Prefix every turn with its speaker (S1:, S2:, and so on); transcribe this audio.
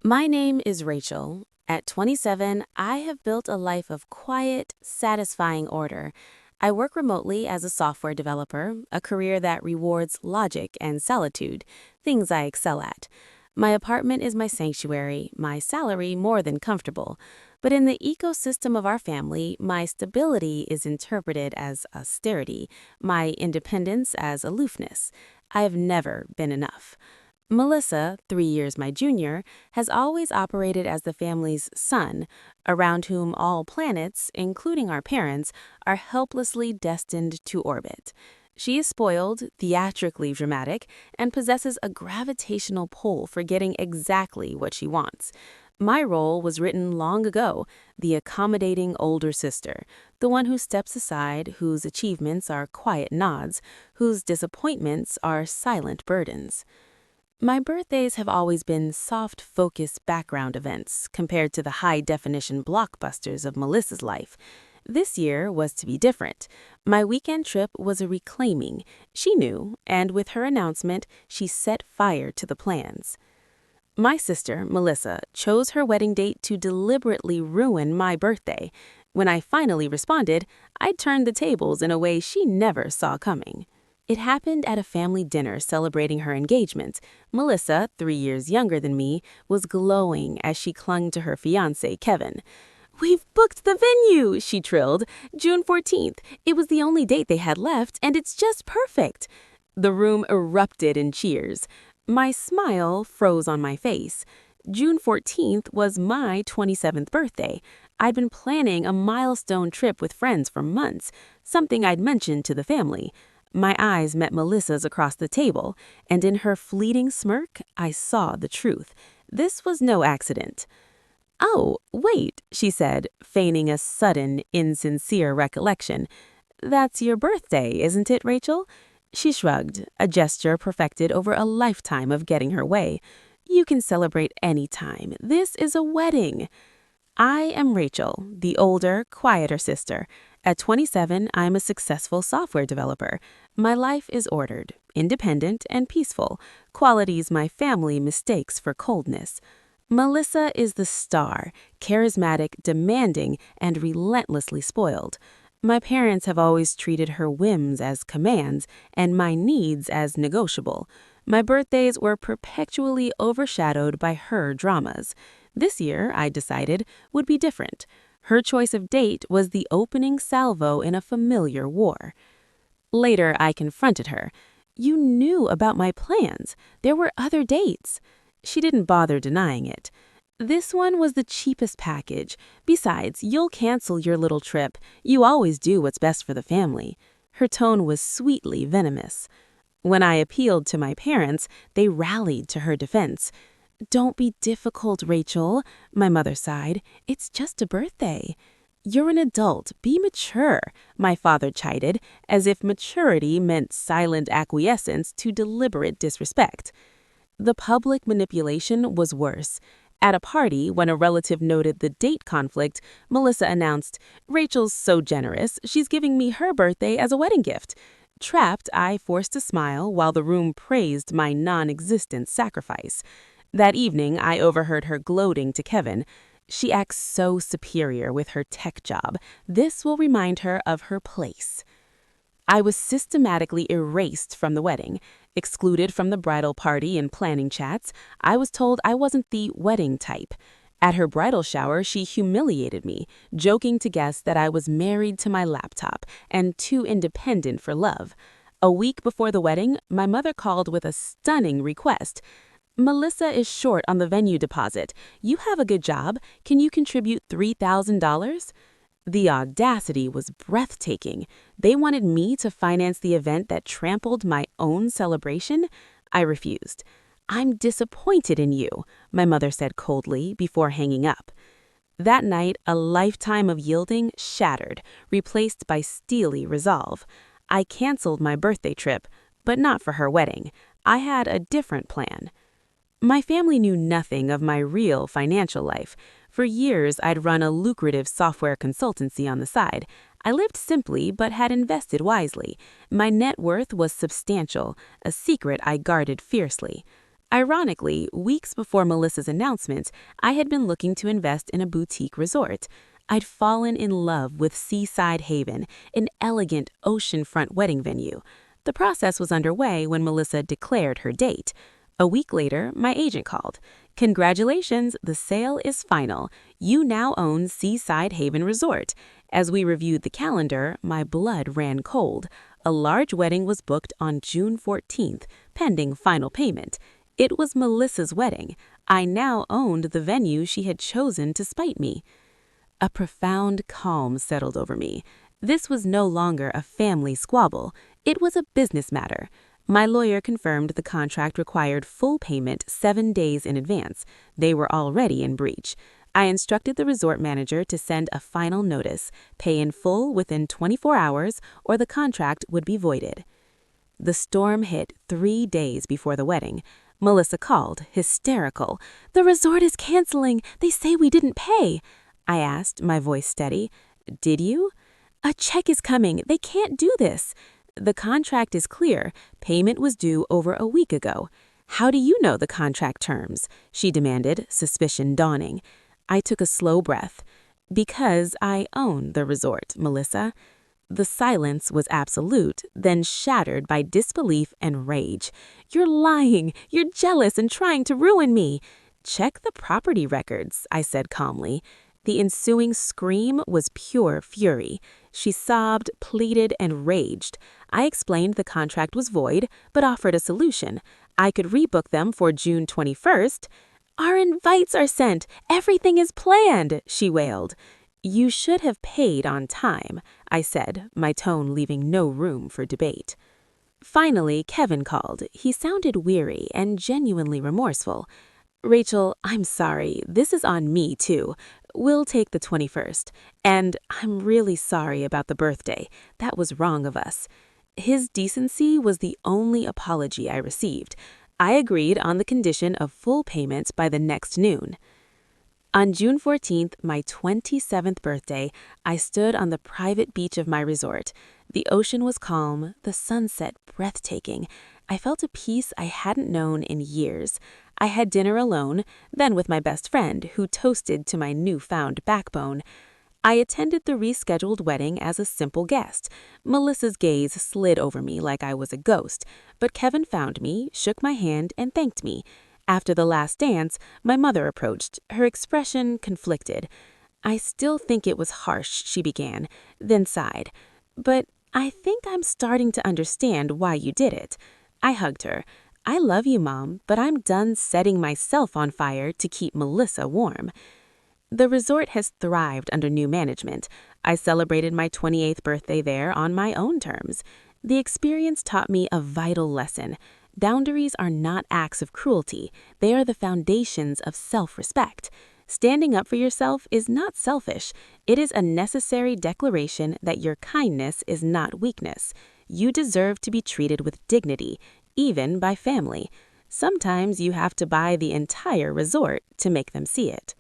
S1: My name is Rachel. At 27, I have built a life of quiet, satisfying order. I work remotely as a software developer, a career that rewards logic and solitude, things I excel at. My apartment is my sanctuary, my salary more than comfortable. But in the ecosystem of our family, my stability is interpreted as austerity, my independence as aloofness. I have never been enough. Melissa, 3 years my junior, has always operated as the family's sun, around whom all planets, including our parents, are helplessly destined to orbit. She is spoiled, theatrically dramatic, and possesses a gravitational pull for getting exactly what she wants. My role was written long ago, the accommodating older sister, the one who steps aside, whose achievements are quiet nods, whose disappointments are silent burdens. My birthdays have always been soft, focused background events compared to the high-definition blockbusters of Melissa's life. This year was to be different. My weekend trip was a reclaiming. She knew, and with her announcement, she set fire to the plans. My sister, Melissa, chose her wedding date to deliberately ruin my birthday. When I finally responded, I turned the tables in a way she never saw coming. It happened at a family dinner celebrating her engagement. Melissa, 3 years younger than me, was glowing as she clung to her fiancé, Kevin. "We've booked the venue," she trilled. "June 14th. It was the only date they had left, and it's just perfect." The room erupted in cheers. My smile froze on my face. June 14th was my 27th birthday. I'd been planning a milestone trip with friends for months, something I'd mentioned to the family. My eyes met Melissa's across the table, and in her fleeting smirk, I saw the truth. This was no accident. "Oh, wait," she said, feigning a sudden, insincere recollection. "That's your birthday, isn't it, Rachel?" She shrugged, a gesture perfected over a lifetime of getting her way. "You can celebrate any time. This is a wedding." I am Rachel, the older, quieter sister. At 27, I'm a successful software developer. My life is ordered, independent, and peaceful, qualities my family mistakes for coldness. Melissa is the star, charismatic, demanding, and relentlessly spoiled. My parents have always treated her whims as commands and my needs as negotiable. My birthdays were perpetually overshadowed by her dramas. This year, I decided, would be different. Her choice of date was the opening salvo in a familiar war. Later, I confronted her. "You knew about my plans. There were other dates." She didn't bother denying it. "This one was the cheapest package. Besides, you'll cancel your little trip. You always do what's best for the family." Her tone was sweetly venomous. When I appealed to my parents, they rallied to her defense. "Don't be difficult, Rachel," my mother sighed. "It's just a birthday." "You're an adult. Be mature," my father chided, as if maturity meant silent acquiescence to deliberate disrespect. The public manipulation was worse. At a party, when a relative noted the date conflict, Melissa announced, "Rachel's so generous, she's giving me her birthday as a wedding gift." Trapped, I forced a smile while the room praised my non-existent sacrifice. That evening, I overheard her gloating to Kevin. "She acts so superior with her tech job. This will remind her of her place." I was systematically erased from the wedding. Excluded from the bridal party and planning chats, I was told I wasn't the wedding type. At her bridal shower, she humiliated me, joking to guests that I was married to my laptop and too independent for love. A week before the wedding, my mother called with a stunning request. "Melissa is short on the venue deposit. You have a good job. Can you contribute $3,000? The audacity was breathtaking. They wanted me to finance the event that trampled my own celebration? I refused. "I'm disappointed in you," my mother said coldly before hanging up. That night, a lifetime of yielding shattered, replaced by steely resolve. I canceled my birthday trip, but not for her wedding. I had a different plan. My family knew nothing of my real financial life. For years, I'd run a lucrative software consultancy on the side. I lived simply but had invested wisely. My net worth was substantial, a secret I guarded fiercely. Ironically, weeks before Melissa's announcement, I had been looking to invest in a boutique resort. I'd fallen in love with Seaside Haven, an elegant oceanfront wedding venue. The process was underway when Melissa declared her date. A week later, my agent called. "Congratulations, the sale is final. You now own Seaside Haven Resort." As we reviewed the calendar, my blood ran cold. A large wedding was booked on June 14th, pending final payment. It was Melissa's wedding. I now owned the venue she had chosen to spite me. A profound calm settled over me. This was no longer a family squabble. It was a business matter. My lawyer confirmed the contract required full payment 7 days in advance. They were already in breach. I instructed the resort manager to send a final notice, pay in full within 24 hours, or the contract would be voided. The storm hit 3 days before the wedding. Melissa called, hysterical. "The resort is canceling. They say we didn't pay." I asked, my voice steady. "Did you?" "A check is coming. They can't do this." "The contract is clear. Payment was due over a week ago." "How do you know the contract terms?" she demanded, suspicion dawning. I took a slow breath. "Because I own the resort, Melissa." The silence was absolute, then shattered by disbelief and rage. "You're lying. You're jealous and trying to ruin me." "Check the property records," I said calmly. The ensuing scream was pure fury. She sobbed, pleaded, and raged. I explained the contract was void, but offered a solution. I could rebook them for June 21st. "Our invites are sent. Everything is planned," she wailed. "You should have paid on time," I said, my tone leaving no room for debate. Finally, Kevin called. He sounded weary and genuinely remorseful. "Rachel, I'm sorry. This is on me, too. We'll take the 21st. And I'm really sorry about the birthday. That was wrong of us." His decency was the only apology I received. I agreed on the condition of full payment by the next noon. On June 14th, my 27th birthday, I stood on the private beach of my resort. The ocean was calm, the sunset breathtaking. I felt a peace I hadn't known in years. I had dinner alone, then with my best friend, who toasted to my newfound backbone. I attended the rescheduled wedding as a simple guest. Melissa's gaze slid over me like I was a ghost, but Kevin found me, shook my hand, and thanked me. After the last dance, my mother approached, her expression conflicted. "I still think it was harsh," she began, then sighed. "But I think I'm starting to understand why you did it." I hugged her. "I love you, Mom, but I'm done setting myself on fire to keep Melissa warm." The resort has thrived under new management. I celebrated my 28th birthday there on my own terms. The experience taught me a vital lesson. Boundaries are not acts of cruelty. They are the foundations of self-respect. Standing up for yourself is not selfish. It is a necessary declaration that your kindness is not weakness. You deserve to be treated with dignity, even by family. Sometimes you have to buy the entire resort to make them see it.